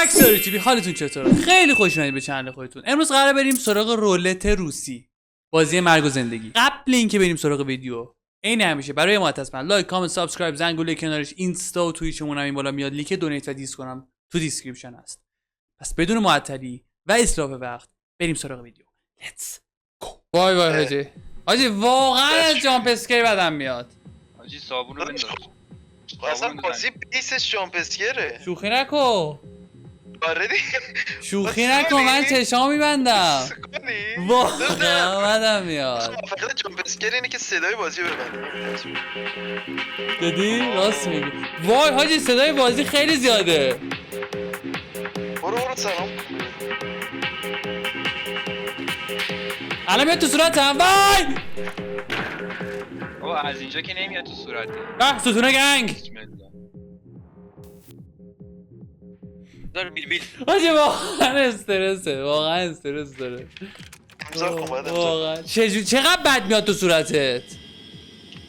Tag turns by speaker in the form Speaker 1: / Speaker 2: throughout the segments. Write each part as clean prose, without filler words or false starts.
Speaker 1: بکساری تیوی، حالتون چطوره؟ خیلی خوش اومدید به چنل خودتون. امروز قراره بریم سراغ رولت روسی، بازی مرگ و زندگی. قبل اینکه بریم سراغ ویدیو، عین همیشه برای ما حتما لایک، کامنت، سابسکرایب، زنگوله کنارش، اینستا و توییچمون هم این بالا میاد، لینک دونیت و دیسکورد هم تو دیسکریپشن هست. پس بدون معطلی و اسراف وقت بریم سراغ ویدیو. لیتس گو. وای وای حاجی واقعا از جامپ اسکیر بدم میاد.
Speaker 2: حاجی صابون رو بنداز.
Speaker 3: اصلا بازی بیسش جامپ اسکیره.
Speaker 1: شوخی نکن.
Speaker 3: آره دیگه.
Speaker 1: شوخی نکن، من چشام میبندم. واقعا بدم میاد.
Speaker 3: فقط جامپ اسکیر اینه که صدای بازی رو ببنده.
Speaker 1: دیدی؟ راست میگی. وای حاجی صدای بازی خیلی زیاده.
Speaker 3: برو سلام.
Speaker 1: الان میاد تو صورتم. وای
Speaker 2: بابا از اینجا که نمیاد تو صورته.
Speaker 1: ستونه گنگ.
Speaker 2: بسم الله.
Speaker 4: داره بیل
Speaker 1: حاجی واقعا استرسه، واقعا استرس داره.
Speaker 3: امضا کن بعد امضا.
Speaker 1: واقعا چقدر بد میاد تو صورتت.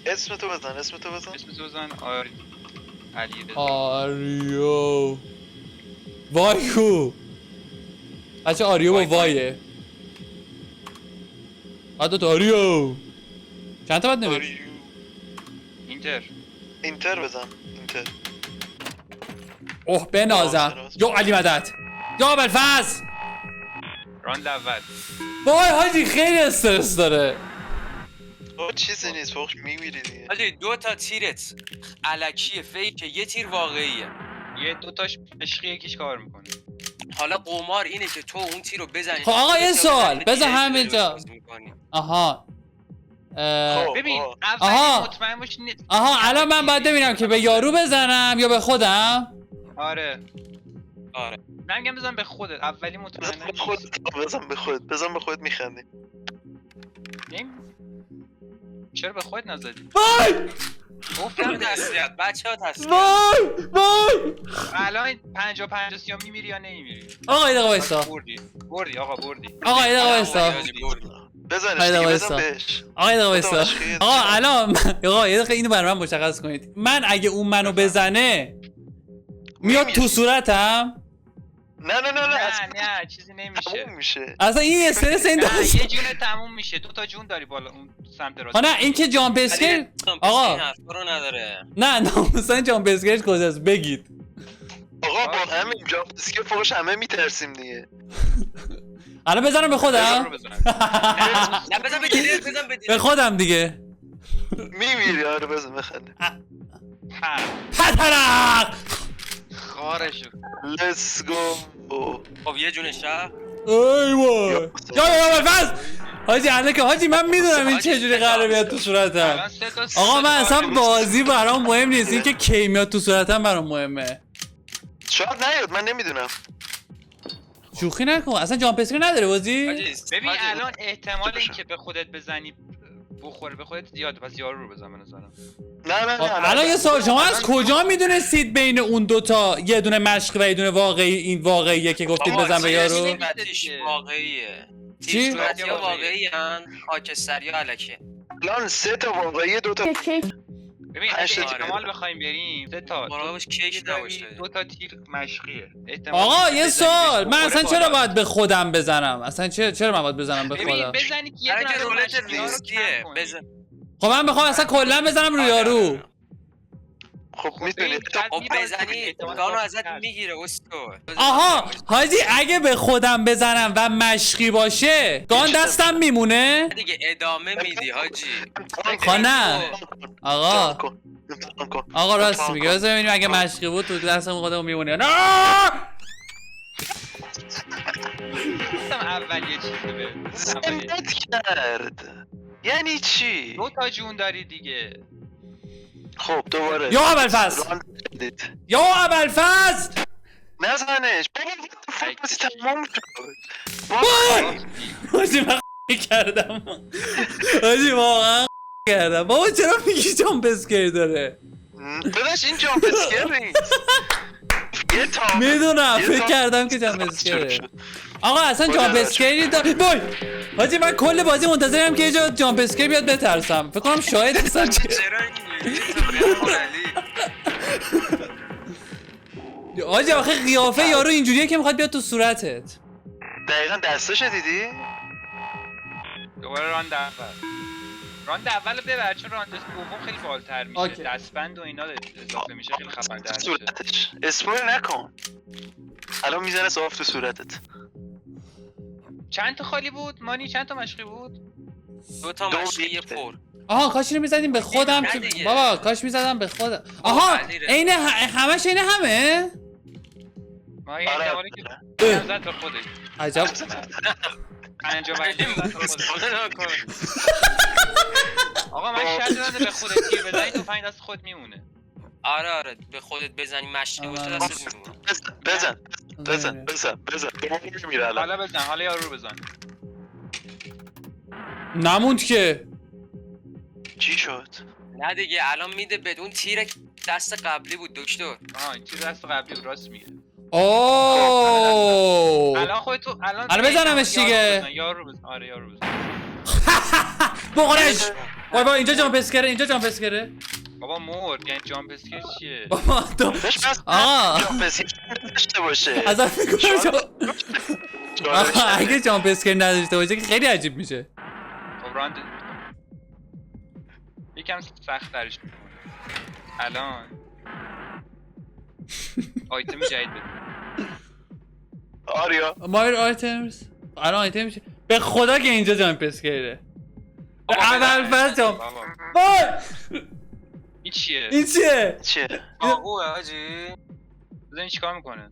Speaker 3: اسم تو بزن.
Speaker 2: اسم تو بزن. علی رضا.
Speaker 1: آریو. وای کو. بچه آریو با وایه. حتی تو آریو. چند تا بد نوشت؟
Speaker 3: اینتر بزن. اینتر.
Speaker 1: اوه بنازم. یا علی مدد. یا ابوالفضل.
Speaker 2: راند اول.
Speaker 1: وای حاجی خیلی استرس داره.
Speaker 3: چیزی نیست فوقش میمیری دیگه.
Speaker 4: حاجی دو تا تیرت الکیه، فیکه، یه تیر واقعیه.
Speaker 2: یه دوتاش عشقی یکیش کار میکنه.
Speaker 4: حالا قمار اینه که تو اون تیر رو بزنی.
Speaker 1: خب آقا یه سوال بذار همینجا. آها
Speaker 2: ببین
Speaker 1: آها.
Speaker 2: اول مطمئن باش.
Speaker 1: آها الان من باید ببینم که به یارو بزنم یا به خودم.
Speaker 2: آره من میگم بزن به خودت. اولی مطمئن
Speaker 3: بزن به خودت میخندی.
Speaker 2: چرا به خودت نزدی؟
Speaker 1: وای
Speaker 4: گفتم تسلیت بچه‌ها تسلیت.
Speaker 1: وای
Speaker 2: الان 50-50 سیام میمیری یا نمیمیری؟
Speaker 1: آقا یه دقیقه وایسا.
Speaker 2: بردی آقا بردی.
Speaker 1: آقا یه دقیقه وایسا.
Speaker 3: بزنش دیگه بزن بهش.
Speaker 1: آقا یه دقیقه وایسا. آقا الان آقا یه دقیقه اینو برای من مشخص کنید. من اگه اون منو بزنه میاد تو صورتم؟
Speaker 3: نه
Speaker 2: چیزی نمیشه.
Speaker 1: اصلا این استرس این
Speaker 2: نه یه جونه تموم میشه. دو تا جون داری بالا اون سمت راست.
Speaker 1: نه این که جامپ اسکیر آقا
Speaker 4: رو نداره.
Speaker 1: نه مثلا جامپ اسکیرش کجاست بگید.
Speaker 3: آقا با همین جامپ اسکیر فوقش همه میترسیم دیگه.
Speaker 1: الان بزنم به خودم؟
Speaker 4: نه بزن به دیگه، بزن به دیگه.
Speaker 1: به خودم دیگه.
Speaker 3: میمیری. آره بزن بخنده.
Speaker 1: پترق
Speaker 2: خارشو.
Speaker 3: Let's go.
Speaker 4: خب یه جون شهر.
Speaker 1: ای وای یا بس حاجی الان که حاجی من میدونم این چجوری قراره بیاد تو صورتم. آقا من اصلا بازی برام مهم نیست، این که کی میاد تو صورتم برام مهمه.
Speaker 3: شاید نیاد من نمیدونم.
Speaker 1: شوخی نکن اصلا جامپ اسکیر نداره بازی.
Speaker 2: ببین الان احتمال اینکه به خودت بزنی بخوره به خودت زیاده. پس یارو رو بزن به نظرم.
Speaker 3: نه
Speaker 1: الان یه سوال، شما از کجا میدونستید بین اون دوتا یه دونه مشقی و یه دونه واقعی این واقعیه که گفتید بزن به یارو؟
Speaker 4: واقعیه.
Speaker 1: چی؟
Speaker 4: صورتی‌ها واقعی ان، خاکستری‌ها الکیه.
Speaker 3: الان 3 تا واقعی 2 تا
Speaker 2: ببین اگه احتمال بخوایم بریم 3 تا
Speaker 4: مراقبش کیک نباشه.
Speaker 2: 2 تا تیر مشقیه.
Speaker 1: آقا یه سوال، من اصلا چرا باید به خودم بزنم؟ اصلا چرا من باید بزنم به خودم؟
Speaker 2: ببین بزنی که یه دونه
Speaker 4: رولت ریسکیه. بزن.
Speaker 1: خب من میخوام اصلا کلا بزنم روی یارو.
Speaker 3: خب میتونی.
Speaker 4: خب بزنی گانو ازت میگیره استاد.
Speaker 1: آها حاجی اگه به خودم بزنم و مشقی باشه گان دستم میمونه
Speaker 4: دیگه ادامه میدی حاجی.
Speaker 1: نه آقا راست میگه. بذار ببینیم اگه مشقی بود تو دستم خودم میمونه. نه
Speaker 2: گفتم اول یه چیزی به
Speaker 3: زنت کرد. یعنی چی؟
Speaker 2: 2 تا جون داری دیگه.
Speaker 3: خب دوباره
Speaker 1: یا ابوالفضل
Speaker 3: نزنش. بازی تمام شد.
Speaker 1: حاجی من کردم. حاجی واقعا کردم. بابا چرا میگی جامپ اسکیر داره؟
Speaker 3: بدش این جامپ اسکیر نیست.
Speaker 1: میدونم فکر کردم که جامپ اسکیره. آقا اصلا جامپ اسکیری داره. وای حاجی من کل بازی منتظرم که یه جا جامپ اسکیر بیاد بترسم. فکر کنم شاید اصلا
Speaker 4: چرا اینجوری
Speaker 1: آجی آخه قیافه یارو اینجوریه که میخواد بیاد تو صورتت.
Speaker 3: دقیقا دستاشو دیدی؟
Speaker 2: دوباره راند اول. راند اول ببر چون راند دوم خیلی بالتر میشه.
Speaker 1: اوکی.
Speaker 2: دستبند و اینا اضافه میشه خیلی خفن‌تر میشه.
Speaker 3: صورتش اسپویل نکن. الان میزنه صاف تو صورتت.
Speaker 2: چند تا خالی بود؟ مانی چند تا مشقی بود؟
Speaker 4: 2 تا
Speaker 3: دو
Speaker 4: مشقی
Speaker 3: بیت.
Speaker 4: پر.
Speaker 1: آها کاش اینو میزدیم به خودم
Speaker 4: نه
Speaker 1: که
Speaker 4: دیگه.
Speaker 1: بابا کاش میزدم به خودم. آها
Speaker 4: علی
Speaker 1: عین همش عین همه.
Speaker 2: ما یه
Speaker 3: آره.
Speaker 2: احتمالی که زد به خودش.
Speaker 1: عجب.
Speaker 2: 55 زد به خودش. آقا من شرط دادم به خودت تیر بزنی تو 5 دست خود میمونه.
Speaker 4: آره به خودت بزنی مشقی باشه دستت میمونه.
Speaker 3: بزن دوم میره الان.
Speaker 2: حالا بزن حالا یارو رو بزن.
Speaker 1: نموند که.
Speaker 3: چی شد؟
Speaker 4: نه دیگه الان میده بدون تیر دست قبلی بود دکتر.
Speaker 2: آها این چیز دست قبلی بود راست میگه.
Speaker 1: اوه
Speaker 2: الان خودتو الان
Speaker 1: بزنمش دیگه.
Speaker 2: یارو بزن آره یارو بزن.
Speaker 1: بخورش. وای وای اینجا جامپ اسکره اینجا جامپ اسکره.
Speaker 2: بابا مرد یعنی جامپ اسکر چیه؟
Speaker 1: بابا تو
Speaker 3: بهش بس
Speaker 1: آقا
Speaker 3: داشته باشه.
Speaker 1: ازم فکر کنم
Speaker 3: چالش
Speaker 1: آقا اگه
Speaker 3: نده.
Speaker 1: جامپ اسکر نداشته باشه که خیلی عجیب میشه.
Speaker 2: خب راند یکم سخت ترش میکنه. الان آیتم جدید بده.
Speaker 3: آریا
Speaker 1: مایر آیتمز الان آیتم میشه به خدا که اینجا جامپ اسکره. اول فصل جامپ وای
Speaker 2: این چیه؟
Speaker 1: این چیه؟
Speaker 3: چیه؟
Speaker 4: آقوه حاجی.
Speaker 2: بزن این چیکار میکنه؟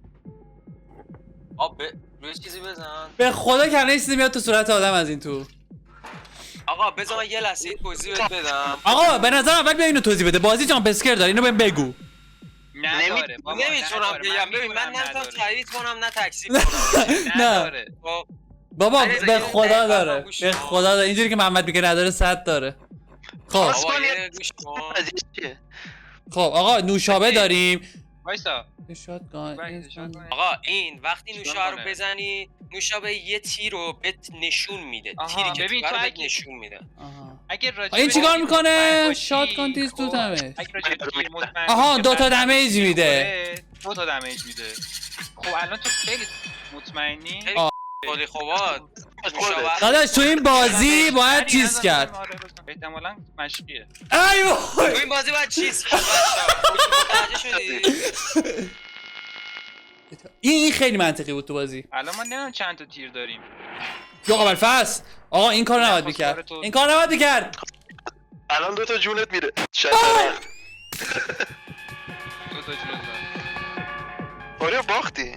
Speaker 4: آب روی چیزی بزن.
Speaker 1: به خدا که الان چیزی میاد تو صورت آدم از این تو.
Speaker 4: آقا بذار من یه لحظه این توضیح بهت بدم.
Speaker 1: آقا به نظر اول بیا اینو توضیح بده. بازی جامپ اسکر داره اینو بهم بگو.
Speaker 2: نداره بابا
Speaker 4: نمیتونم
Speaker 2: نداره.
Speaker 4: بگم
Speaker 2: من
Speaker 4: ببین من
Speaker 2: می‌دونم
Speaker 4: نمیتونم
Speaker 2: نداره.
Speaker 4: تایید کنم نه تکذیب کنم.
Speaker 1: نه
Speaker 2: نداره.
Speaker 4: خب
Speaker 1: بابا
Speaker 4: علیرضا،
Speaker 1: به
Speaker 4: یه
Speaker 1: خدا
Speaker 4: دقیقه
Speaker 1: داره
Speaker 4: گوش
Speaker 1: به
Speaker 4: کن.
Speaker 1: خدا داره اینجوری که محمد میگه نداره 100 داره. خب
Speaker 4: بابا یه گوش کن.
Speaker 3: از این چیه؟
Speaker 1: خب آقا نوشابه داریم.
Speaker 2: وایسا
Speaker 1: شاتگان
Speaker 4: آقا این وقتی
Speaker 2: چیکار
Speaker 4: نوشابه رو
Speaker 2: کنه؟
Speaker 4: بزنی نوشابه یه تیر رو بهت نشون میده.
Speaker 2: آها،
Speaker 4: تیری که
Speaker 2: ببین
Speaker 4: تو
Speaker 2: تو
Speaker 4: بهت
Speaker 2: اگه-
Speaker 4: نشون میده.
Speaker 1: آها
Speaker 2: اگه راجع
Speaker 1: این
Speaker 2: به
Speaker 1: چیکار
Speaker 2: تیر
Speaker 1: میکنه؟
Speaker 2: مطمئن باشی،
Speaker 1: شاتگان تیز تو
Speaker 2: خب،
Speaker 1: دمه.
Speaker 2: اگه راجع به تیر مطمئن
Speaker 1: آها،
Speaker 2: باشی که
Speaker 1: 2 تا
Speaker 2: بعد
Speaker 1: دمیج
Speaker 2: تیر
Speaker 1: میده.
Speaker 2: می‌خوره، 2 تا دمیج میده. خب الان تو خیلی مطمئنی؟
Speaker 4: خیلی
Speaker 1: آه.
Speaker 4: خیلی خوبات. نوشابه
Speaker 1: داداش تو این بازی باید
Speaker 2: سریع
Speaker 1: چیز
Speaker 2: نزن،
Speaker 1: کرد.
Speaker 2: آره، بزن. احتمالاً مشقیه.
Speaker 1: ای
Speaker 4: تو
Speaker 1: وای
Speaker 4: این بازی باید چیز کرد بچه‌ها. متوجه شدی؟
Speaker 1: این خیلی منطقی بود تو بازی.
Speaker 2: الان ما نمیدونم چند تا تیر داریم.
Speaker 1: یا قبل فصل آقا این کارو نباید
Speaker 2: خواستار
Speaker 1: میکرد.
Speaker 2: تو.
Speaker 1: این کار نباید میکرد.
Speaker 3: الان 2 تا جونت میره. شاید
Speaker 2: 2 تا جلو زد.
Speaker 3: آریا باختی.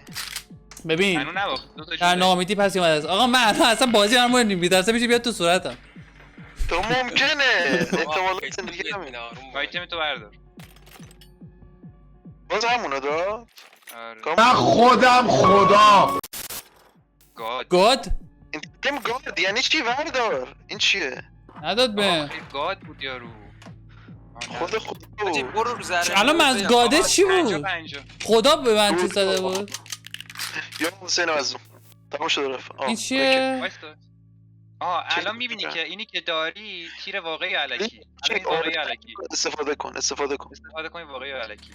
Speaker 1: ببین
Speaker 2: هنوز نباخت. 2 تا
Speaker 1: در
Speaker 2: جلو.
Speaker 1: ناامیدی پس اومده است. آقا من الان اصلا بازی من مهم نیست. میترسم میشه بیاد تو صورتم.
Speaker 3: تو ممکنه احتمالا
Speaker 4: خیلی
Speaker 3: زندگی
Speaker 4: بهت
Speaker 3: همین.
Speaker 4: میده، آروم باش.
Speaker 2: آیتم تو بردار.
Speaker 3: باز همونو داد.
Speaker 2: آره.
Speaker 5: من خودم خدا
Speaker 2: گاد.
Speaker 1: گاد
Speaker 3: این تیم گارد یعنی چی وردار؟ این چیه؟
Speaker 1: نداد به.
Speaker 2: خیلی گاد بود یارو.
Speaker 3: خود
Speaker 4: حاجی
Speaker 3: بود.
Speaker 4: برو رو ذره.
Speaker 1: الان من از گاده چی بود؟
Speaker 2: 50
Speaker 1: خدا به من چیز زده بود.
Speaker 3: یا حسین آزم تمام شد رفت.
Speaker 1: این چیه؟
Speaker 2: وایستا. آها
Speaker 3: چه
Speaker 2: الان میبینی
Speaker 3: بود؟
Speaker 2: که اینی که داری تیر واقعی الکی.
Speaker 3: چه
Speaker 2: الان این واقعی الکی.
Speaker 3: استفاده کن.
Speaker 2: استفاده کنی واقعی الکی.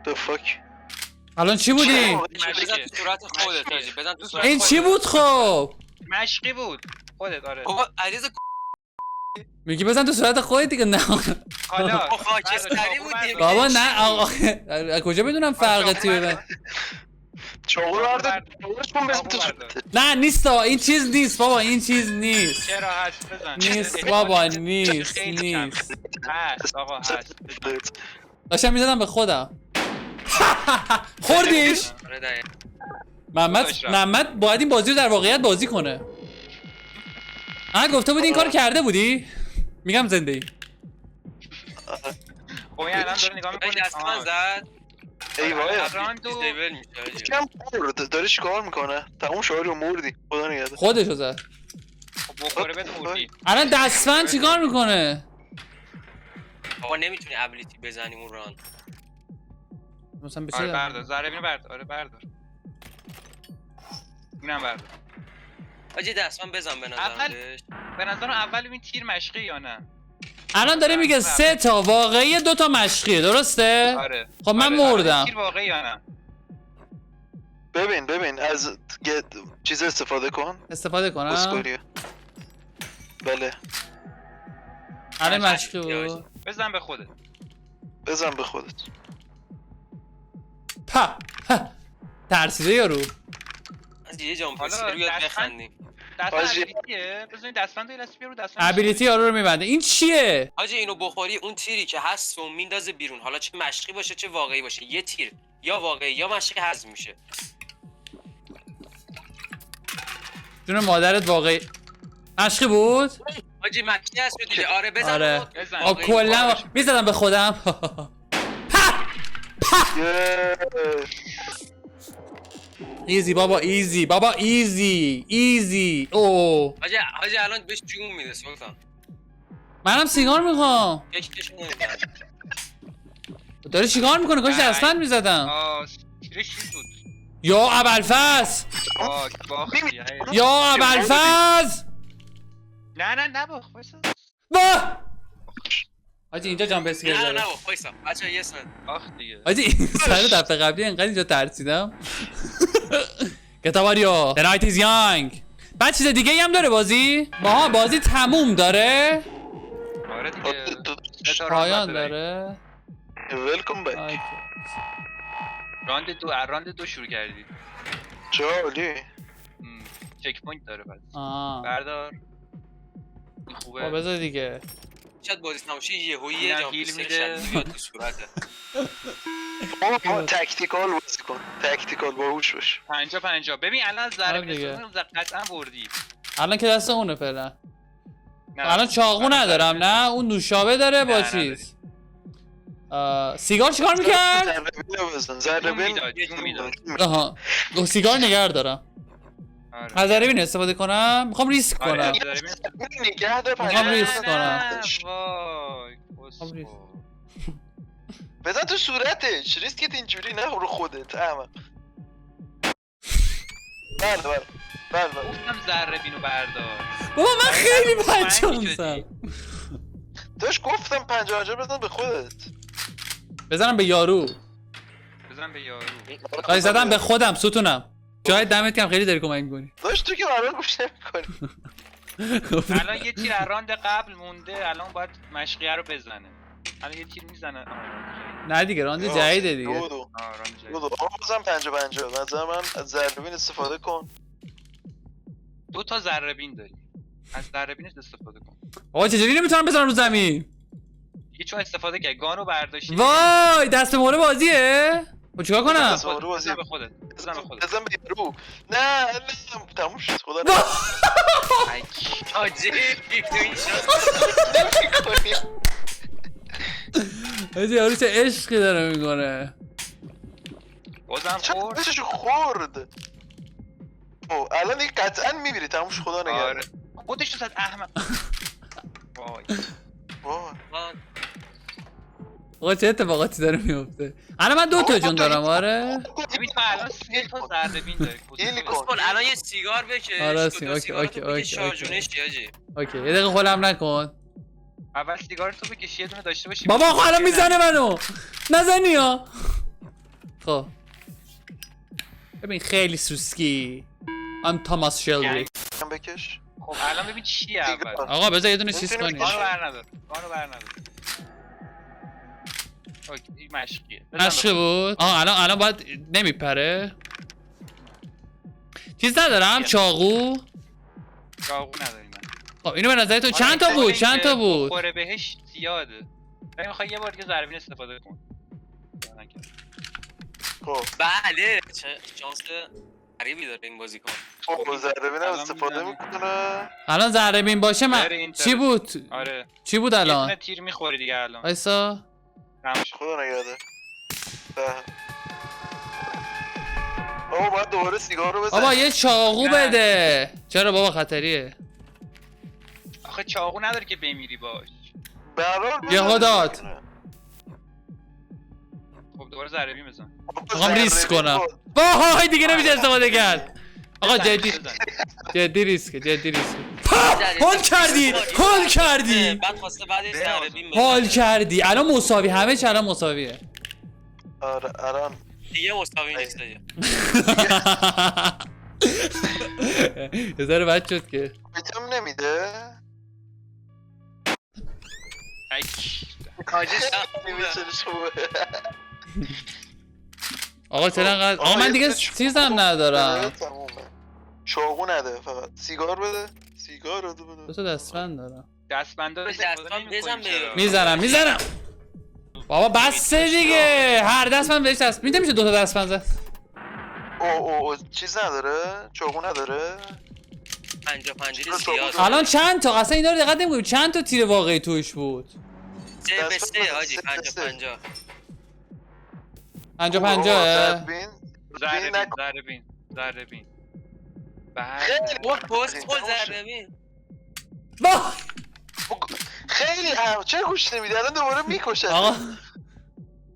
Speaker 3: The fuck.
Speaker 1: الان چی بودی؟
Speaker 4: بزن تو صورت خودت حاجی بزن تو صورت
Speaker 1: این چی بود خب؟
Speaker 2: مشقی بود. خودت آره.
Speaker 4: بابا علیرضا
Speaker 1: میگی بزن تو صورت خودت دیگه. نه
Speaker 2: حالا
Speaker 4: خاکستری بودی.
Speaker 1: بابا نه آقا از کجا بدونم فرق تیه بزن.
Speaker 3: چاقو بردار. چاقوش کن بزن تو
Speaker 2: چاقو بردار.
Speaker 3: صورتت.
Speaker 1: نه نیست آقا این چیز نیست بابا این چیز نیست.
Speaker 2: چرا هست بزن.
Speaker 1: نیست بابا نیست
Speaker 2: خیلی کم.
Speaker 1: نیست.
Speaker 2: هست آقا هست.
Speaker 1: داشتم میزدم به خودم. خوردیش؟
Speaker 4: آره دقیقاً.
Speaker 1: محمد باید این بازی رو در واقعیت بازی کنه. گفته بودی این کار کرده بودی؟ میگم زنده ای.
Speaker 2: خب این الان داره نگاه
Speaker 4: این
Speaker 2: میکنه.
Speaker 4: دست من زد.
Speaker 3: ای وای.
Speaker 2: راندو
Speaker 4: دیزیبل میشه حاجی.
Speaker 3: کم مرد داره چیکار میکنه؟ تموم شعاری رو مردی. خدا نگهدار.
Speaker 1: خودشو زد.
Speaker 2: بخوره بهت خوردی.
Speaker 1: الان دستفن چیکار میکنه؟
Speaker 4: بابا نمیتونی ابیلیتی بزنی اون ران.
Speaker 1: مثلا به
Speaker 2: آره
Speaker 1: چه
Speaker 2: بردار. زربینو بردار. آره بردار. اینم بردار.
Speaker 4: حاجی دست من بزن به نظرم
Speaker 2: اول-
Speaker 4: بهش.
Speaker 2: به نظرم اول ببین تیر مشقی یا نه.
Speaker 1: الان داره میگه 3 تا واقعی 2 تا مشقیه درسته؟
Speaker 2: آره
Speaker 1: خب من مردم.
Speaker 2: تیر واقعی یا نه؟
Speaker 3: ببین از چیز استفاده کن.
Speaker 1: استفاده کنم؟
Speaker 3: اسکوریه. بله.
Speaker 1: الان مشقی بود.
Speaker 2: بزن به خودت.
Speaker 3: بزن به خودت.
Speaker 1: پا ترسیده یارو.
Speaker 4: از یه جام
Speaker 2: حالا
Speaker 4: پسی رو یاد
Speaker 2: دستن-
Speaker 4: بخندیم.
Speaker 2: دستان
Speaker 3: حاجی.
Speaker 2: ابیلیتیه؟ بزنید دستبند رو دست بیارو دستبند.
Speaker 1: ابیلیتی یارو رو میبنده. این چیه؟
Speaker 4: حاجی اینو بخوری اون تیری که هست و میندازه بیرون، حالا چه مشقی باشه چه واقعی باشه، یه تیر یا واقعی یا مشقی حذف میشه.
Speaker 1: جون مادرت واقعی مشقی بود؟
Speaker 4: حاجی مشقی هست دیگه. آره بزن.
Speaker 1: آره.
Speaker 4: بابا.
Speaker 2: بزن.
Speaker 1: آ کلا میزدم به خودم.
Speaker 3: یه
Speaker 1: ایزی بابا ایزی بابا ایزی او
Speaker 4: حاجی الان بهش جون میده سلطان.
Speaker 1: منم سیگار میخوام.
Speaker 4: یکیش اون
Speaker 1: داره چیکار میکنه؟ کاش دستن میزدم.
Speaker 2: تیرش چیز بود.
Speaker 1: یا ابوالفضل
Speaker 2: باختی.
Speaker 1: یا ابوالفضل
Speaker 2: نه باخ وایسا.
Speaker 1: واه حاجی اینجا جام بسکر
Speaker 4: نه
Speaker 1: داره.
Speaker 4: نه وایسا بچا یه سن.
Speaker 2: باخ دیگه.
Speaker 1: حاجی این سر دفعه قبلی انقدر اینجا ترسیدم. کتاباریو The night is young. بعد چیز دیگه ای هم داره بازی؟ بازی تموم داره؟
Speaker 2: آره دیگه.
Speaker 1: پایان داره؟
Speaker 3: ویلکم بک.
Speaker 1: اوکی.
Speaker 2: راند دو شروع کردی.
Speaker 3: جالی.
Speaker 2: چک پوینت داره پس.
Speaker 1: آه.
Speaker 2: بردار. این
Speaker 1: خب
Speaker 2: خوبه.
Speaker 1: بذار دیگه.
Speaker 4: شاید بازی تماشی یهویی
Speaker 2: اینم
Speaker 4: جام
Speaker 2: هیل
Speaker 4: پسی
Speaker 2: میده.
Speaker 4: شدید بیاد تو صورته.
Speaker 3: تاکتیکال بازی کن. تاکتیکال باهوش باش.
Speaker 2: 50 ببین الان
Speaker 1: آره
Speaker 2: ضربه
Speaker 1: دیگه.
Speaker 2: نشون قطعا بردی.
Speaker 1: الان که دست اونه فعلا.
Speaker 2: نه.
Speaker 1: الان چاقو ندارم نه اون نوشابه داره با
Speaker 2: نه،
Speaker 1: چیز سیگار چیکار میکرد؟
Speaker 3: ذره بزن. ذره
Speaker 2: جون میداد.
Speaker 1: آها سیگار نگه دارم.
Speaker 2: آره.
Speaker 1: از ذره بین استفاده کنم میخوام ریسک
Speaker 2: آره،
Speaker 1: کنم.
Speaker 3: نگه دار.
Speaker 1: میخوام ریسک کنم.
Speaker 2: وای.
Speaker 1: میخوام ریسک.
Speaker 3: بزن تو صورتش. ریسکت اینجوری نه رو خودت. احمق. بله.
Speaker 2: گفتم ذره بینو بردار.
Speaker 1: بابا من خیلی
Speaker 2: مطمئن
Speaker 1: بچه‌ام
Speaker 2: می‌شدی.
Speaker 1: سم.
Speaker 3: داشت گفتم 50 بزن به خودت.
Speaker 1: بزنم به یارو.
Speaker 2: بزن به یارو.
Speaker 1: آی زدم به خودم ستونم. جای دمت کم خیلی داری کمک می‌کنی.
Speaker 3: داشت تو که قرار گوش نمی‌کنی.
Speaker 2: الان یه تیر از راند قبل مونده. الان باید مشقیه رو بزنه. الان یه تیر میزنه.
Speaker 1: نه دیگه راند جدیده دیگه.
Speaker 3: دو
Speaker 2: راند جدید.
Speaker 3: آقا بزن 50 نظر من از ذره استفاده کن.
Speaker 2: 2 تا ذره بین داری. از ذره بینش استفاده کن.
Speaker 1: آقا چجوری نمیتونم بزنم رو زمین؟
Speaker 2: دیگه چون استفاده کرد گانو برداشتی.
Speaker 1: وای دست مهره بازیه؟ خب چیکار کنم؟
Speaker 2: بزن به خودت. بزن به خودت.
Speaker 3: بزن به رو. نه تموم شد خدا نه.
Speaker 4: حاجی تو این شانس
Speaker 1: حاجی یارو چه عشقی داره میکنه.
Speaker 2: بازم
Speaker 3: چرا
Speaker 2: خورد.
Speaker 3: بشش خورد. او الان دیگه قطعا میمیری. تموم شد خدا نگهدار.
Speaker 2: آره. خودش رو زد احمق. وای.
Speaker 3: وای.
Speaker 1: آقا چه اتفاقاتی داره میفته؟ الان من 2 تا جون دارم آره.
Speaker 2: ببین تو الان 3 تا ذره بین داری.
Speaker 3: هیل کن.
Speaker 4: اصلا الان یه سیگار بکش.
Speaker 1: آره،
Speaker 4: دو
Speaker 1: اوکی،
Speaker 4: تا سیگار
Speaker 1: اوکی،
Speaker 4: تو بکش
Speaker 1: اوکی،
Speaker 4: شارژونش حاجی.
Speaker 1: اوکی یه دقیقه خولم نکن.
Speaker 2: اول سیگار تو بکش یه دونه داشته باشی.
Speaker 1: بابا آقا الان میزنه منو. نزنی ها. خب ببین خیلی سوسکی. ام تاماس شلبی.
Speaker 3: هم بکش.
Speaker 2: خب الان ببین چیه اول.
Speaker 1: آقا بذار یه دونه چیز کنی.
Speaker 2: گانو بر ندار. اوکی این مشقیه. بزن به
Speaker 1: مشقی بود؟ الان باید نمیپره. چیز ندارم چاقو.
Speaker 2: چاقو نداری نه.
Speaker 1: خب اینو به نظرتون چند تا بود؟ چند تا بود؟
Speaker 2: خوره بهش زیاده. من میخوای یه بار دیگه ضربین استفاده کن.
Speaker 3: خب
Speaker 4: بله چه شانس غریبی داره این بازیکن.
Speaker 3: خب ذره بینم استفاده میکنه.
Speaker 1: الان ذره بین باشه من
Speaker 2: داره این
Speaker 1: چی بود؟
Speaker 2: آره.
Speaker 1: چی بود
Speaker 2: یه
Speaker 1: الان؟
Speaker 2: دونه تیر میخوری دیگه الان.
Speaker 1: وایسا
Speaker 2: تموم شد.
Speaker 3: خدا نگهدار. بابا باید دوباره سیگار رو بزن.
Speaker 1: بابا یه چاقو
Speaker 2: نه.
Speaker 1: بده. چرا بابا خطریه؟
Speaker 2: آخه چاقو نداری که بمیری باش.
Speaker 3: به هر حال
Speaker 1: یه
Speaker 3: بزن.
Speaker 1: داد.
Speaker 2: خب دوباره ضربه بین بزن.
Speaker 1: میخوام ریسک
Speaker 3: ذره
Speaker 1: کنم.
Speaker 3: بین
Speaker 1: وای دیگه نمیشه استفاده کرد. آقا
Speaker 2: بزن،
Speaker 1: جدی
Speaker 2: بزن.
Speaker 1: جدی ریسک. حال کردی حال کردی
Speaker 4: بعد خواسته بعدش ذره بین
Speaker 1: حال کردی الان مساوی همه چی الان مساویه
Speaker 3: آره الان
Speaker 4: دیگه مساوی نیست دیگه.
Speaker 1: یه ذره بد شد که
Speaker 3: ایتم نمیده نمیتونش خوبه
Speaker 1: آقا چرا انقدر آقا من دیگه چیزم ندارم
Speaker 3: تمومه چاقو نده فقط سیگار بده سیگار رو بده
Speaker 1: دو تا دستبند دارم
Speaker 2: دستبنده رو
Speaker 4: دستبند بزن به
Speaker 1: میزنم بابا بس دیگه هر دستبند بهش دست میده میشه دو تا دستبند زد
Speaker 3: او چیز نداره چاقو نداره
Speaker 4: 50 زیاد
Speaker 1: الان چند تا اصلا اینا رو دقت نمی‌کنیم چند تا تیر واقعی توش بود
Speaker 4: 3 به 3 حاجی 50
Speaker 2: ذره بین
Speaker 4: او پست خود ذره بین
Speaker 3: خیلی چه گوش نمیده الان دوباره میکشه
Speaker 1: آقا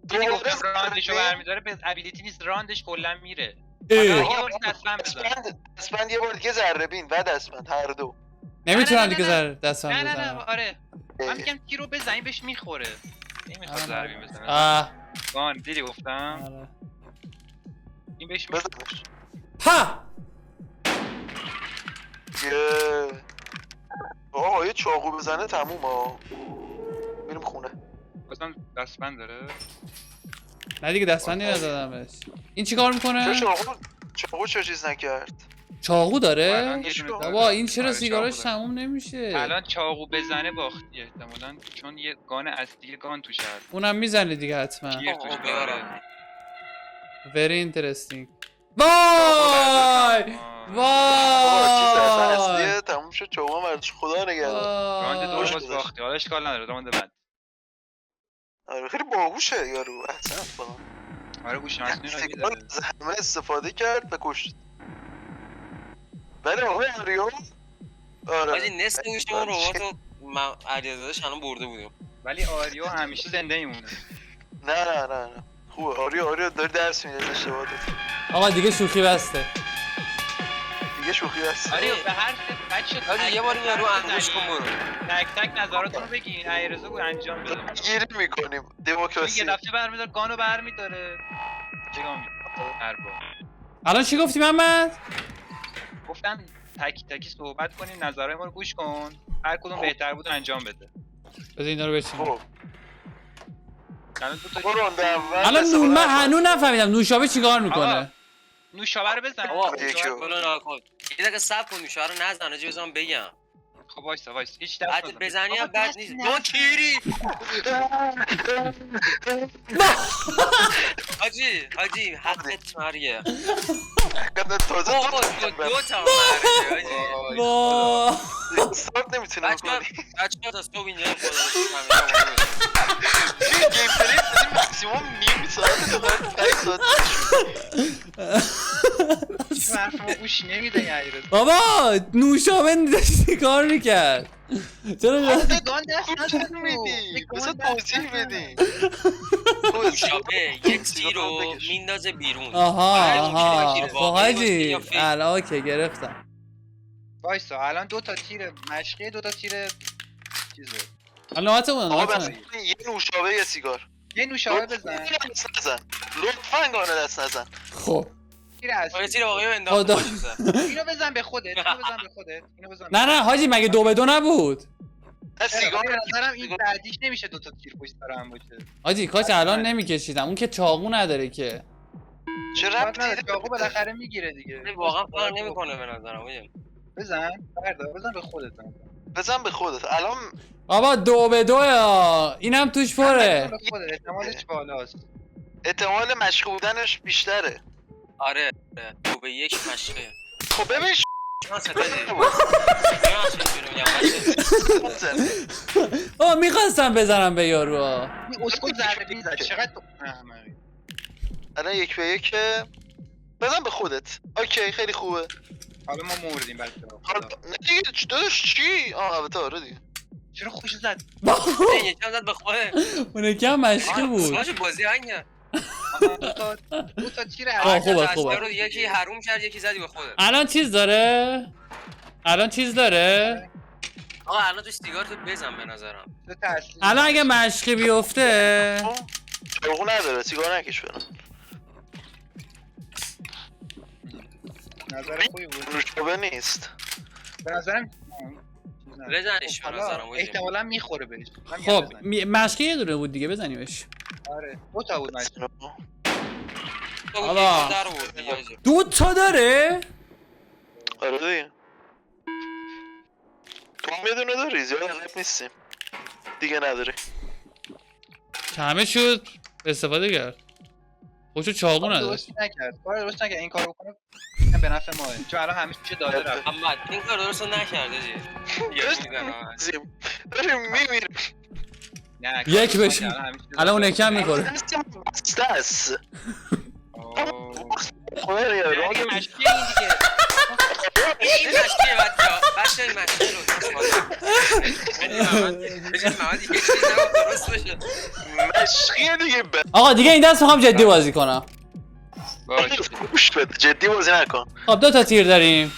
Speaker 2: دیدی گفتم راندشو برمیداره به ابیلیتی نیست راندش کلا میره
Speaker 1: اه.
Speaker 2: یه بار دستبند بزن
Speaker 3: دستبند یه بار دیگه ذره بین و دستبند هر دو
Speaker 1: نمیتونم
Speaker 2: نه،
Speaker 1: دیگه
Speaker 2: نه،
Speaker 1: دستبند
Speaker 2: نه
Speaker 1: بزنم
Speaker 2: آره من میگم تیرو بزن این بهش میخوره نمیخواد ضربی بزنه
Speaker 1: آه
Speaker 2: گان دیدی گفتم
Speaker 1: آره.
Speaker 2: این بهش
Speaker 3: بزنش
Speaker 1: ها
Speaker 3: آقا یه چاقو بزنه تموم ها میریم خونه
Speaker 2: مثلا دستبند داره
Speaker 1: نه دیگه دستبندی نزدمش این چیکار میکنه
Speaker 3: چاقو چه چیز نکرد
Speaker 1: چاقو داره
Speaker 2: الان یه دونه
Speaker 1: بابا این چرا
Speaker 2: آره،
Speaker 1: سیگارش
Speaker 2: چاقو داره.
Speaker 1: تموم نمیشه
Speaker 2: الان چاقو بزنه باختی احتمالاً چون یه گان اصلی گان توش هست
Speaker 1: اونم میزنه دیگه حتما
Speaker 2: تیر توش داره
Speaker 1: very interesting وای
Speaker 3: چیز
Speaker 1: وای
Speaker 3: اصلیه تموم شد چاقو مردش خدا نگهدار
Speaker 2: راند دو
Speaker 3: باش
Speaker 2: باز
Speaker 3: گذاشت.
Speaker 2: باختی حالا اشکال نداره راند بعد
Speaker 3: آره خیلی باهوشه یارو احسن با
Speaker 2: آره گوش مصنوعی قوی
Speaker 3: سیگنال
Speaker 2: داره
Speaker 3: از همه استفاده کرد و کشت ولی آقای آریو آره
Speaker 4: حاجی نصف گوش اون رباتو ما علیرضا الان برده بودیم
Speaker 2: ولی آریو همیشه زنده میمونه
Speaker 3: نه خوبه آریو داره درس میده از اشتباهات
Speaker 1: آقا دیگه شوخی بسته
Speaker 3: دیگه شوخی هست
Speaker 2: آریو به هر بچه
Speaker 4: حاجی یه بار این رو انگوش کن برو
Speaker 2: تک نظراتونو بگین علیرضا گو انجام بده
Speaker 3: گیری میکنیم
Speaker 2: یه
Speaker 3: دموکراسی
Speaker 2: دفعه برمیدار گانو برمیداره چیکار میکنه هر بار
Speaker 1: الان چی گفتی محمد
Speaker 2: گفتن تکی صحبت کنیم نظرهای ما رو گوش کن هر کدوم بهتر بود انجام بده
Speaker 1: بذار اینا رو بچینم
Speaker 3: خب
Speaker 2: الان دو تا
Speaker 3: برونده اول
Speaker 1: الان من هنوز نفهمیدم نوشابه چیکار میکنه
Speaker 2: آقا، نوشابه رو بزن
Speaker 4: آقا
Speaker 3: یکی رو.
Speaker 4: برو ناکن یه دقیقه صبر کن نوشه رو نزن حاجی بزن بگم
Speaker 2: خب وایسا هیچ دست
Speaker 4: حتی
Speaker 2: نزن.
Speaker 4: بزنی هم
Speaker 2: آقا،
Speaker 4: بد
Speaker 2: دست
Speaker 4: نیست
Speaker 2: نزن.
Speaker 4: دو تیری حاجی حقت مریه
Speaker 3: قدر تازه
Speaker 4: بابا دو تا مریه حاجی
Speaker 1: وای
Speaker 3: استارت نمیتونه بکنی
Speaker 4: بچه تا صبح اینجا خدا
Speaker 3: این گیم پلی بدیم مکسیموم نیم ساعت تا دارد 5 ساعت
Speaker 2: چه حرف گوش نمیده علیرضا
Speaker 1: بابا نوشابه داشت کار میکرد چرا
Speaker 2: گان دست
Speaker 3: میدی بسا توضیح بدی
Speaker 4: نوشابه یه تیر رو میندازه بیرون
Speaker 1: آها
Speaker 4: تیر
Speaker 1: خب
Speaker 4: واقعی باشه
Speaker 1: حاجی
Speaker 4: یا فیک؟
Speaker 1: الان اوکی گرفتم
Speaker 2: وایسا الان دو تا تیر مشقی دو تا تیر چیزه
Speaker 1: الان نوبتمونه
Speaker 3: آقا بس
Speaker 1: نوبتمونه
Speaker 3: یه نوشابه یه سیگار
Speaker 2: یه نوشابه بزن
Speaker 3: دست نزن لطفا گانه دست نزن
Speaker 1: خب
Speaker 2: تیر
Speaker 4: آره
Speaker 2: اصلی
Speaker 4: تیر واقعی انداخت
Speaker 1: خدا.
Speaker 2: اینو بزن به خودت اینو بزن
Speaker 1: نه حاجی مگه 2-2 نبود
Speaker 3: نه سیگار
Speaker 2: به نظرم این بعدیش نمیشه دو تا تیر پشت سر هم باشه
Speaker 1: حاجی کاش الان نمیکشیدم اون که چاقو نداره که
Speaker 3: چه
Speaker 2: ربطی
Speaker 3: ربطی
Speaker 2: چاقو بالاخره میگیره دیگه
Speaker 4: واقعا فرق نمیکنه به نظرم حاجی
Speaker 2: بزن بردار بزن به خودت
Speaker 3: بزن به خودت الان
Speaker 1: بابا 2-2 یا اینم توش پره
Speaker 2: به خودت احتمالش بالاست
Speaker 3: احتمال مشق بودنش بیشتره
Speaker 4: آره 2-1 مشقه
Speaker 3: خب ببین
Speaker 4: من ستاره
Speaker 1: آه میخواستم بزنم به یارو
Speaker 2: این اسکول ضربه میزد چقدر تو احمقی
Speaker 3: الان 1-1 بزن به خودت اوکی خیلی خوبه
Speaker 2: حالا ما مردیم بچه‌ها
Speaker 3: حالا نه دیگه داداش چی البته آره دیگه
Speaker 2: چرا خوش زد
Speaker 4: یکم زد به خوده
Speaker 1: اون کم مشقی بود
Speaker 4: باشه بازی هنگه
Speaker 2: دو تا تیر
Speaker 1: خوبه.
Speaker 4: رو یکی حروم کرد یکی زدی به خودت
Speaker 1: الان چیز داره الان چیز داره؟
Speaker 4: آقا الان تو سیگار تو بزن به نظرم.
Speaker 2: تو تسلیم
Speaker 1: الان اگه مشقی بیفته
Speaker 3: چاقو نداره سیگار نکش برم
Speaker 2: نظر خوبی بود
Speaker 3: نوشابه نیست
Speaker 2: به نظرم
Speaker 4: بزنش به نظرم.
Speaker 2: احتمالا میخوره بهش من میگم
Speaker 1: خب
Speaker 2: بزن.
Speaker 1: مشقی یه دونه بود دیگه بزنیمش
Speaker 2: آره 2 تا بود مشقی
Speaker 1: آقا.
Speaker 4: در آورد دیگه حاجی.
Speaker 1: 2 تا داره؟
Speaker 3: آره دیگه تو هم یه دونه داری زیاد عقب نیستیم دیگه نداری
Speaker 1: کمه شد استفاده کرد خوشو چاقو نداره
Speaker 2: درست نکرد کار درست نکرد این کارو بکنه به نفع ماه چون الان همه چیز داده رفت
Speaker 4: اما این کار درست نکرده جی. یه میزنم.
Speaker 3: زیم داریم میمیریم
Speaker 2: نه
Speaker 1: یک
Speaker 2: کار درست
Speaker 1: بشین.
Speaker 2: نکرد، الان همه چیز
Speaker 1: الان اون
Speaker 2: داده
Speaker 1: یکم میخوره
Speaker 3: دستم بسته است
Speaker 2: رفت. اوه.
Speaker 3: خواهر یه
Speaker 2: دیگه
Speaker 3: راه
Speaker 2: مشقی این دیگه
Speaker 4: این مشکیه بچه این مشکی رو بجید محمد یه چیز نمید درست بشه.
Speaker 3: مشقیه دیگه
Speaker 1: آقا دیگه این دست میخوام جدی بازی کنم
Speaker 2: باشه
Speaker 3: گوش بده جدی بازی نکن
Speaker 1: خب 2 تا تیر داریم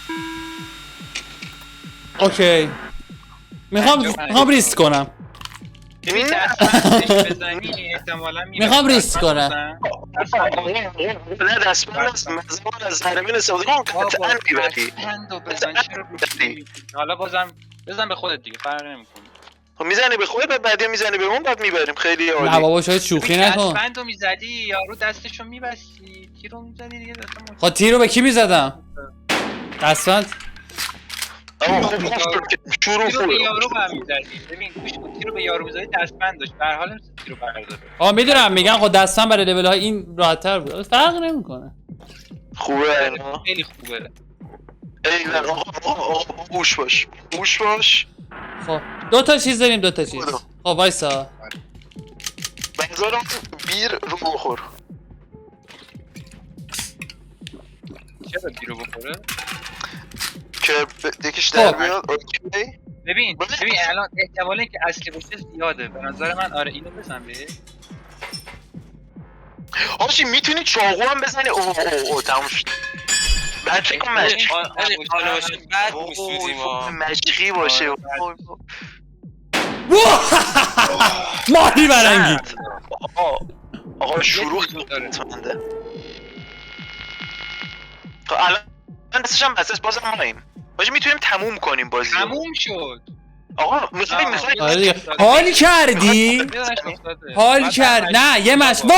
Speaker 1: اوکی میخوام ریسک کنم
Speaker 2: ببین دستبندش بزنی احتمالا میره
Speaker 1: میخوام ریسک کنم.
Speaker 3: نه دستبند است مزمان از زرمین استفاده کن قطعا میبری
Speaker 2: دستبندو بزن چرا می‌بری؟ حالا بازم بزن به خودت دیگه فرق نمیکنه
Speaker 3: خب میزنی به خودت بعد بعدی میزنی به اون بعد میبریم خیلی
Speaker 1: نه
Speaker 3: عالی
Speaker 1: بابا شاید شوخی نکن
Speaker 2: دستبندو میزدی یارو دستشو میبستی تیرو میزدی دیگه دستم
Speaker 1: خب تیر رو به کی میزدم دستبند
Speaker 3: اما خوب شروع
Speaker 2: تیرو به یارو
Speaker 3: خوب
Speaker 2: هم میزدی ببین گوش کن تیرو به یارو میزدی دستبند داشت به هر حال نمی‌تونی تیرو برداره
Speaker 1: آقا میدونم میگن خب دستم برای لول های این راحت‌تر بود فرق نمیکنه
Speaker 3: خوبه اینا
Speaker 2: خیلی خوبه
Speaker 3: ایوان آقا گوش باش گوش باش
Speaker 1: خب 2 تا چیز داریم 2 تا چیز
Speaker 3: کدوم؟
Speaker 1: خب وایسا
Speaker 3: بذارم بیر رو بخور
Speaker 2: چرا تیرو بخوره
Speaker 3: که یکیش در
Speaker 1: خب.
Speaker 3: بیاد اوکی
Speaker 2: ببین الان احتمال اینکه اصلی باشه زیاده به نظر من آره اینو بزن به
Speaker 3: آجی میتونی چاقو هم بزنی اوه تموم شد بچه کن مشقی
Speaker 4: حالا باشه بعد میسوزیم ها.
Speaker 3: مشقی باشه
Speaker 1: ماهی برنگی
Speaker 3: آقا شروع
Speaker 2: وجود داره.
Speaker 3: مطمئنده خب الان دستش هم بسته بازم ماییم باشه میتونیم تموم کنیم بازی رو.
Speaker 2: تموم شد
Speaker 3: آقا میخوایم
Speaker 1: آره دیگه. حال کردی حال کرد نه یه مش
Speaker 2: به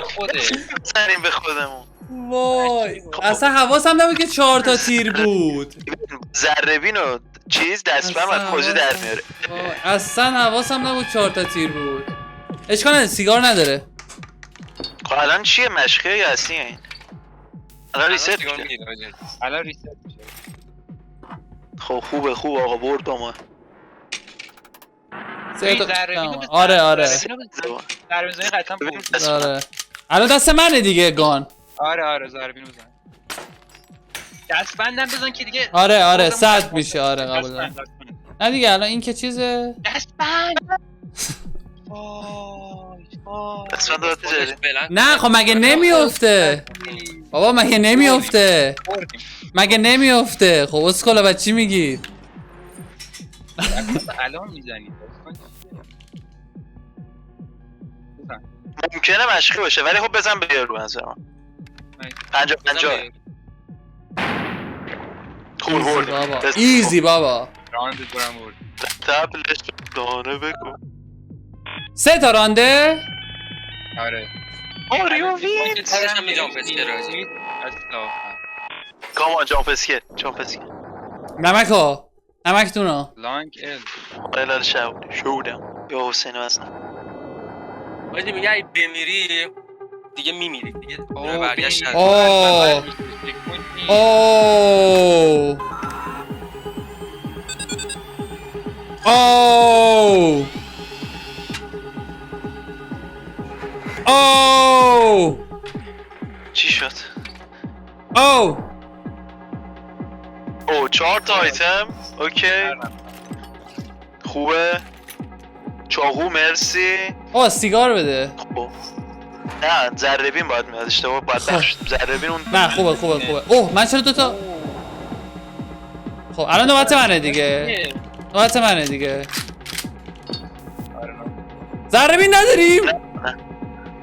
Speaker 2: خوده
Speaker 3: بزنیم به خودمون
Speaker 1: وای اصلا حواسم نبود که 4 تا تیر بود
Speaker 3: ذره‌بین و چیز دستبند و پوزی در میاره
Speaker 1: وای، اصلا حواسم نبود 4 تا تیر بود اشکال نداره سیگار نداره
Speaker 3: خب الان چیه مشقیه یا اصلیه این الان ریست
Speaker 4: سیگار
Speaker 3: میشه
Speaker 4: میگیره حاجی.
Speaker 2: الان ریست میشه
Speaker 3: خب خوب آقا برد با ما
Speaker 1: 3 تا
Speaker 2: ذره‌بینو
Speaker 1: تمام.
Speaker 2: بزن.
Speaker 1: آره آره
Speaker 2: ذره‌بین قطعا برد
Speaker 1: آره الان دست منه دیگه گان
Speaker 2: آره ذره‌بین بزن دستبندم بزن که دیگه
Speaker 1: آره 100 میشه آره قبول دارم
Speaker 2: دستبند.
Speaker 1: نه دیگه الان این که چیزه
Speaker 2: دستبند
Speaker 3: دستبند داد
Speaker 4: خودش
Speaker 3: جدی
Speaker 4: بلند
Speaker 1: نه خب مگه نمیفته بابا مگه نمیفته
Speaker 2: بردیم
Speaker 1: مگه نمیفته خب اسکولا بچه چی میگی
Speaker 2: الان میزنی
Speaker 3: ممکنه مشقی باشه ولی خب بزن بیار رو نظرم 50 خوب
Speaker 1: ایزی
Speaker 3: برد
Speaker 1: بابا ایزی بابا
Speaker 2: راند برم برد
Speaker 3: تبلش دانه بگو
Speaker 1: 3 تا رانده
Speaker 2: آره
Speaker 3: ماریو وین
Speaker 4: بعدش هم می‌جام پسکر حاجی.
Speaker 3: کامان جامپسکر
Speaker 1: نمکتونو
Speaker 2: لانگ ال
Speaker 3: قلال شودم یا حسین وزنم
Speaker 4: حاجی میگه اگه بمیری دیگه میمیری دیگه
Speaker 2: اوه،
Speaker 4: برگشت
Speaker 2: ببین.
Speaker 1: اوه اوه اوه
Speaker 3: چی شد؟
Speaker 1: اوه
Speaker 3: 4 تا آیتم اوکی خوبه چاقو مرسی
Speaker 1: سیگار بده
Speaker 3: خب نه ذره‌بین باید میاد اشتباه باید بخش ذره‌بین اون
Speaker 1: نه خوبه اوه من چرا 2 تا خب الان نوبت منه دیگه. نوبت منه دیگه. ذره بین نداریم؟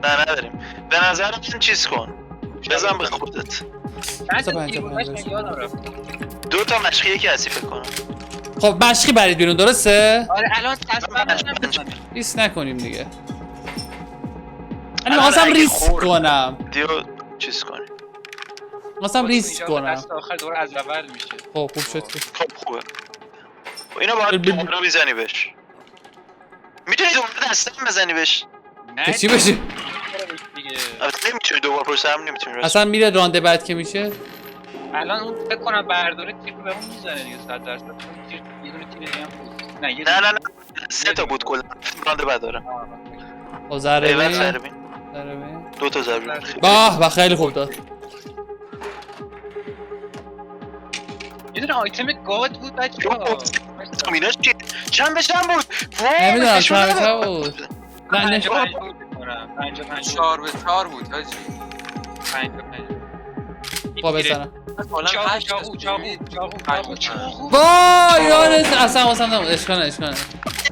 Speaker 3: نه نداریم. به نظر من چیز کن. بزن به خودت. دو تا مشقی یکی هستی فکر کنم.
Speaker 1: خب مشقی برید بیرون درسته؟
Speaker 2: آره الان تصمیم
Speaker 1: ریسک نکنیم دیگه. من می‌خواستم ریسک کنم.
Speaker 3: دیو چیز کنی.
Speaker 1: می‌خواستم ریسک کنم.
Speaker 2: دست آخر دوباره از اول میشه.
Speaker 1: خب خوب شد که.
Speaker 3: خب خوبه. اینو باید دوباره میزنی بهش. میتونی دوباره دستم بزنی بهش.
Speaker 1: که چی بشه؟
Speaker 2: دیگه
Speaker 3: البته نمیتونی دوباره پشت هم نمیتونی.
Speaker 1: اصلا میره رانده بعد که میشه.
Speaker 2: الان اون فکر کنم برداره تیر رو به اون میزنه دیگه 100%. تیر یه دونه تیر دیگه هم بود. نه یه
Speaker 3: نه سه تا بود کلا. رانده بعد داره.
Speaker 1: خب ذره
Speaker 3: ایول
Speaker 1: بین.
Speaker 3: ذره بین.
Speaker 1: ذره بین.
Speaker 3: دو تا ذره بین.
Speaker 1: به خیلی خوب داد.
Speaker 2: یه دونه آیتم گاد بود بچه‌ها.
Speaker 3: اینا چی؟ چند به چند بود؟
Speaker 1: نمیدونم چند به چند بود. نه نه
Speaker 4: 4 به 4 بود حاجی.
Speaker 2: 5
Speaker 1: خب بزنم.
Speaker 4: حالا 8
Speaker 1: وای یادت اصلا واسم نبود. اشکال نه.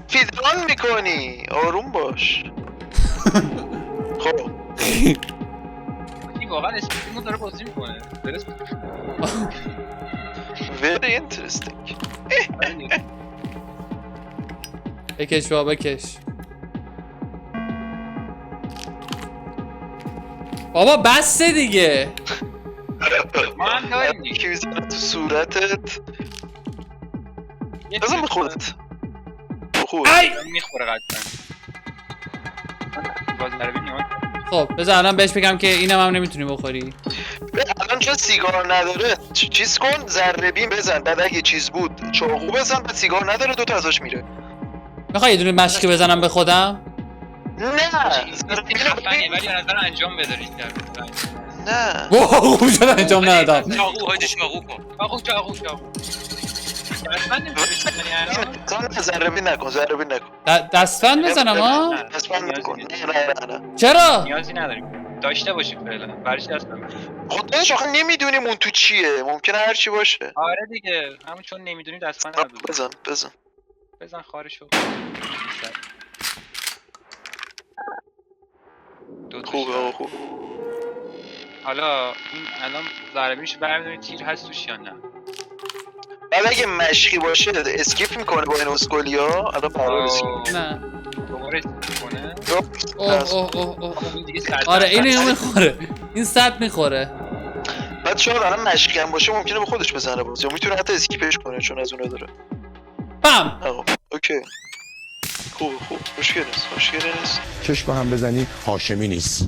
Speaker 3: فیدران میکنی آروم باش. خب
Speaker 2: این واقعا اسپیدمون داره بازی میکنه. درست
Speaker 3: very interesting.
Speaker 1: بکش بابا بکش. بابا بسته دیگه.
Speaker 2: ما هم داریم دیگه.
Speaker 3: یکی میزنه تو صورتت. بزن به خودت. خوبه.
Speaker 1: ای
Speaker 2: میخوره قطعا. باز ضربه نیاز.
Speaker 1: خب بذار الان بهش بگم که اینم هم نمیتونی بخوری.
Speaker 3: الان چون سیگار نداره چیز کن ذره بین بزن. بعد اگه چیز بود چاقو بزن. بعد سیگار نداره دو تا ازش میره.
Speaker 1: میخوای یه دونه مشقی بزنم به خودم؟
Speaker 3: نه
Speaker 2: خفنیه ولی به نظر انجام بده ریش
Speaker 3: نه
Speaker 1: واو خوب شد انجام ندادم.
Speaker 4: چاقو حاجی چاقو کن.
Speaker 2: چاقو من نمیشه بشکنی الان
Speaker 3: ذره بین نکن
Speaker 1: دستبند بزنم ها؟
Speaker 3: دستبند نکن. نه
Speaker 1: چرا؟
Speaker 2: نیازی نداریم داشته باشیم فعلا برش دست بزن
Speaker 3: خودش آخه نمیدونیم اون تو چیه. ممکنه هر چی باشه.
Speaker 2: آره دیگه همون چون نمیدونی دستبند نداری بزن خارشو
Speaker 3: خوبه.
Speaker 2: حالا این الان ضربه‌ایش برمی‌دونی تیر هست توش یا نه
Speaker 3: بعد اگه مشقی باشه اسکیپ میکنه با این اسکولیا. الان قرار اسکیپ
Speaker 1: نه.
Speaker 2: دوباره میکنه
Speaker 1: اوه
Speaker 2: این دیگه 100
Speaker 1: آره اینو میخوره. این 100 میخوره.
Speaker 3: بعد شاید الان مشقی هم باشه ممکنه به خودش بزنه باز یا میتونه حتی اسکیپش کنه چون از اونه داره.
Speaker 1: بم.
Speaker 3: اوکی خوب مشکلی نیست.
Speaker 5: چشم هم بزنی هاشمی نیست.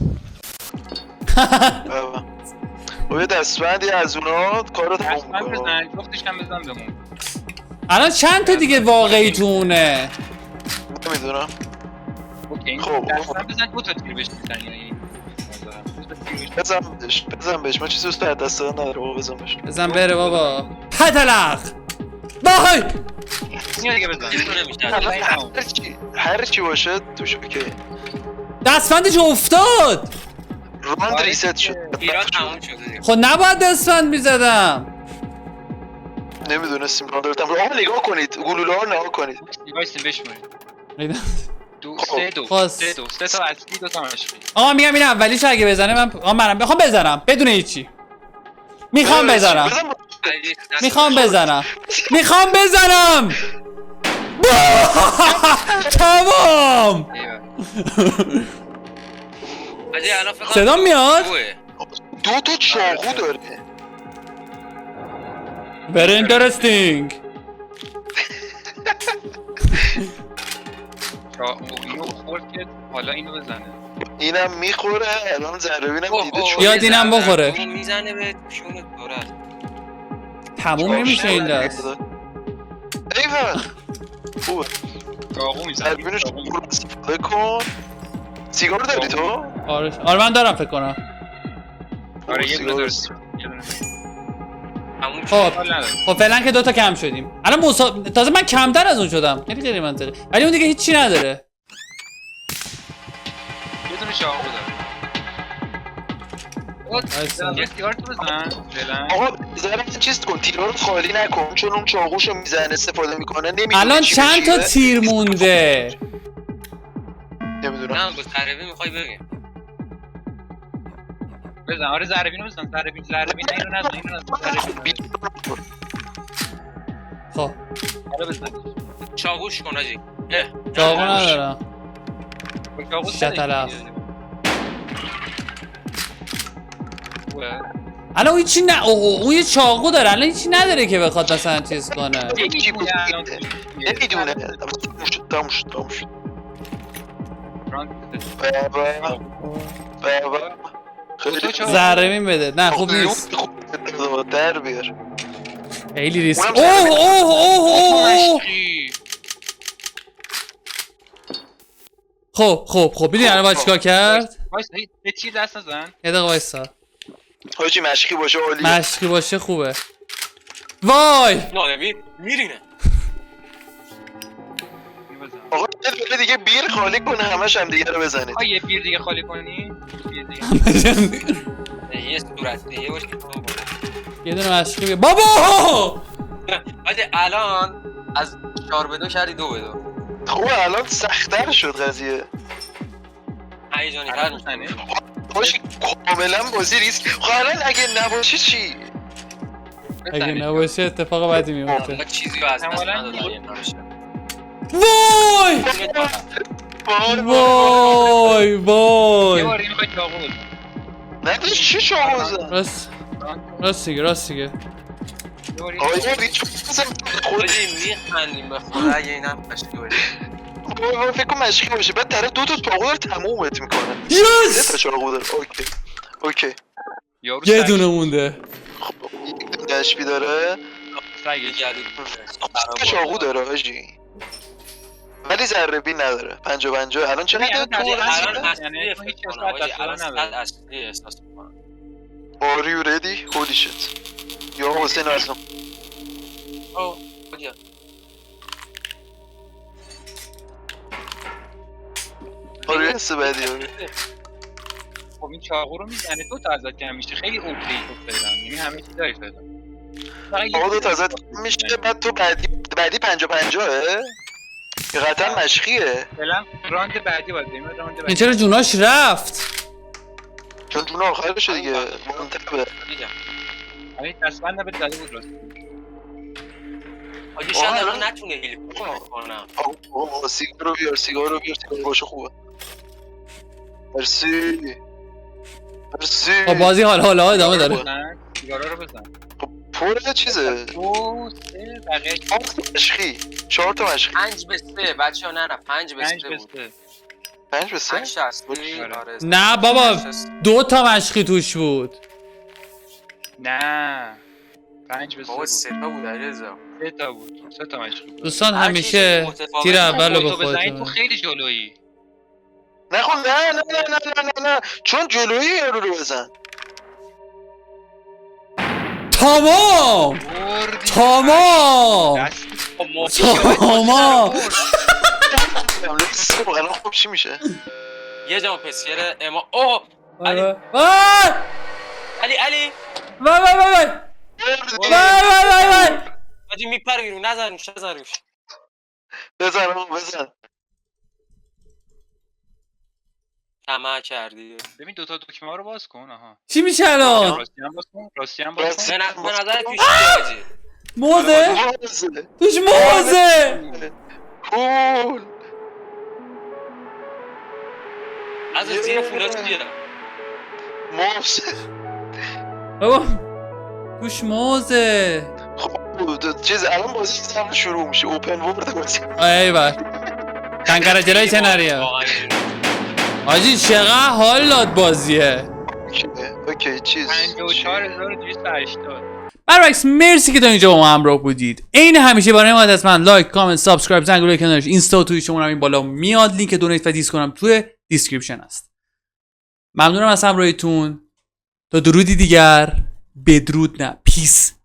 Speaker 3: و یه دستبندی از اونا کارو تموم
Speaker 2: دستبند
Speaker 3: میکنه.
Speaker 2: بزن جفتش هم بزن بمون
Speaker 1: الان چند تا دیگه واقعی تونه؟
Speaker 3: نمیدونم.
Speaker 2: اوکی
Speaker 3: خب.
Speaker 2: دستبند بزن دو تا تیر بهش میزنی یعنی
Speaker 3: بزن بهش من چیزی از دست دادن نداره بابا. بزن بهش
Speaker 1: بزن بره بابا. پدلق وای
Speaker 2: اینو دیگه بزن
Speaker 3: هر چی باشه توش اوکی.
Speaker 1: دستبندش افتاد.
Speaker 3: راند ریست شد.
Speaker 4: ایران تموم شده دیگه.
Speaker 1: خب نباید دستبند میزدم.
Speaker 3: نمیدونستیم راند دارتم. آقا نگاه کنید گلوله ها نگاه کنید.
Speaker 2: وایسین بشمارید دو
Speaker 1: خب.
Speaker 2: سه تا اصلی دو تا مشقی
Speaker 1: آقا میگم این اولیش اگه بزنه من میخوام بزنم بدون هیچی. میخوام بزنم. تمام.
Speaker 4: حاجی الان فکر کنم
Speaker 1: صدا میاد؟
Speaker 3: دو تا چاقو داره.
Speaker 1: Very interesting.
Speaker 2: اینو خورد که حالا اینو بزنه
Speaker 3: اینم میخوره. الان ذره بینم دیده شد.
Speaker 1: بیاد اینم بخوره.
Speaker 4: این میزنه به شونت دورت.
Speaker 1: تموم نمیشه این دست.
Speaker 3: ایول خوبه.
Speaker 2: چاقو میزنه
Speaker 3: ذره چاقو استفاده کن. سیگار داری تو؟
Speaker 1: آره من دارم فکر کنم.
Speaker 2: آره یه دونه داره
Speaker 4: تموم شد.
Speaker 1: خب خب فعلا که دوتا کم شدیم. الان تازه من کمتر از اون شدم. خیلی غیر منطقی. ولی اون دیگه هیچی نداره.
Speaker 2: یه دونه چاقو داره یه سیگار تو بزن فعلا.
Speaker 3: آقا ذره چیز کن، تیرا رو خالی نکن، چون اون چاقوشو میزنه استفاده میکنه نمیدونه
Speaker 1: الان
Speaker 3: چی
Speaker 1: چند تا
Speaker 3: بشیره.
Speaker 1: تیر مونده؟
Speaker 3: نمیدونم.
Speaker 4: نه با تربی میخوای بگیم
Speaker 2: بزن آره ضربین رو بزن ضربین اینو نزن ضربین
Speaker 1: خب
Speaker 2: آره بزن
Speaker 4: چاقوش کن آجی
Speaker 1: چاقو ندارم. شطرف. الان اون چی نه اون یه چاقو داره، الان هیچی نداره که بخواد مثلا چیز کنه.
Speaker 3: نمیدونه. تموم شد. بابا خیلی
Speaker 1: ذره بده. نه خوب نیست.
Speaker 3: در بیار.
Speaker 1: خیلی ریسک. اوه خب ببین الان باید چیکار کرد؟
Speaker 2: وایسا یه چیز دست نزن.
Speaker 1: یه دقیقه وایسا.
Speaker 3: حاجی مشکی باشه عالیه.
Speaker 1: مشکی باشه خوبه. وای
Speaker 4: نه میرینه
Speaker 3: آقا یه دیگه بیر خالی کنه همش هم دیگه رو بزنید.
Speaker 2: یه بیر دیگه خالی کنی. بیر دیگه.
Speaker 4: یه صورت دیگه باشه
Speaker 1: یه دونه مشکی بیا بابا.
Speaker 4: آجی الان از 4 به 2 کردی 2 به 2
Speaker 3: خوبه الان سخت‌تر شد قضیه.
Speaker 4: هیجانی تر میشنه
Speaker 3: باشه کاملا بازی ریسک. خب الان اگه نباشه چی؟
Speaker 1: اگه نباشه اتفاق بدی میفته.
Speaker 4: ما چیزی رو از دست ندادن یه نارشه
Speaker 1: وای وای
Speaker 2: یه
Speaker 1: وای.
Speaker 2: بار این بچه چاقو بود.
Speaker 3: نداشت چی شما بزن؟
Speaker 1: راست دیگه.
Speaker 3: آیا ریچ بزن خود
Speaker 4: خودی میخندیم به خدا اگه این هم مشکی باشه
Speaker 3: من فکر کنم مشکی باشه بعد طرف 2 تا چاقو داره تمومت میکنه. 3 تا
Speaker 1: یس
Speaker 3: چاقو داره. اوکی
Speaker 1: یه دونه مونده.
Speaker 3: خب یک دونه دشبی داره.
Speaker 4: یه گلو
Speaker 3: 3 تا چاقو داره حاجی. ولی ذره بین نداره. 50 الان چقدر تو
Speaker 4: الان
Speaker 3: هستی؟
Speaker 4: اصلی فکر کنم آجی الان 100 اصلی احساس میکنم
Speaker 3: Are you ready? Holy shit. یا حسین ازم.
Speaker 4: اوه بگیر
Speaker 3: آره حس بدی آره.
Speaker 2: خب این چاقو رو میزنه تو تا ازت کم میشه خیلی اوکی تو فعلا یعنی همه چی داری فعلا.
Speaker 3: آقا 2 تا ازت میشه بعد تو بعدی 50-50 که قطعا مشقیه.
Speaker 2: فعلا راند بعدی باید بریم راند
Speaker 1: این
Speaker 2: بعدی.
Speaker 1: چرا جوناش رفت؟
Speaker 3: چون جون آخرشه دیگه منطقه.
Speaker 4: میگم
Speaker 2: همین دستبند نبید زده بود راست.
Speaker 4: آجی شاید الان نتونه هیل کنم
Speaker 3: آقا سیگار رو بیار باشه خوبه. مرسی
Speaker 1: با بازی حالا ادامه داره.
Speaker 2: بزن سیگارا رو بزن.
Speaker 3: خب پر چیزه
Speaker 2: 2 3 بقیه
Speaker 3: 4 تا مشقی 4 تا مشقی
Speaker 4: 5 به 3 بچه ها نه 5 به 3 بود
Speaker 3: 5 به 3
Speaker 4: 5 تا اصلی
Speaker 2: آره.
Speaker 4: آره
Speaker 1: نه بابا 2 تا مشقی توش بود.
Speaker 2: نه 5 به 3
Speaker 4: بابا
Speaker 2: بود
Speaker 4: 3 تا بود علیرضا
Speaker 2: 3 تا بود 3 تا مشقی بود.
Speaker 1: دوستان همیشه تیر اول رو به
Speaker 2: تو بزنی تو
Speaker 1: خودتون.
Speaker 2: خیلی جلویی.
Speaker 3: نه خب نه چون جلوی یارو رو بزن.
Speaker 1: تمام
Speaker 3: الان خوب چی میشه؟
Speaker 4: یه جام پسیر اما اوه علی علی آجی میپره بیرون نزن روش
Speaker 3: بزن
Speaker 4: طمع کردی
Speaker 2: ببین 2 تا دکمه ها رو باز کن. آها
Speaker 1: چی میشه الان؟
Speaker 2: راستی هم باز کن.
Speaker 4: به نظر توش چیه آجی
Speaker 1: موزه توش موزه.
Speaker 3: پول
Speaker 4: از زیر فولا چیه
Speaker 3: موز
Speaker 1: بابا توش موزه.
Speaker 3: خب چیز الان بازی زمان شروع میشه اوپن ورد بازی.
Speaker 1: ایول کنگرچولیشن آجی چقدر حال داد بازیه.
Speaker 3: اوکی چیز
Speaker 2: 54280.
Speaker 1: برعکس مرسی که تا اینجا با ما همراه بودید. عین همیشه برای ما حتما لایک کامنت سابسکرایب زنگوله کنارش اینستا و توییتمون هم این بالا میاد. لینک دونیت و دیسکورد هم توی دیسکریپشن هست. ممنونم از همراهیتون. تا درودی دیگر. بدرود نه پیس.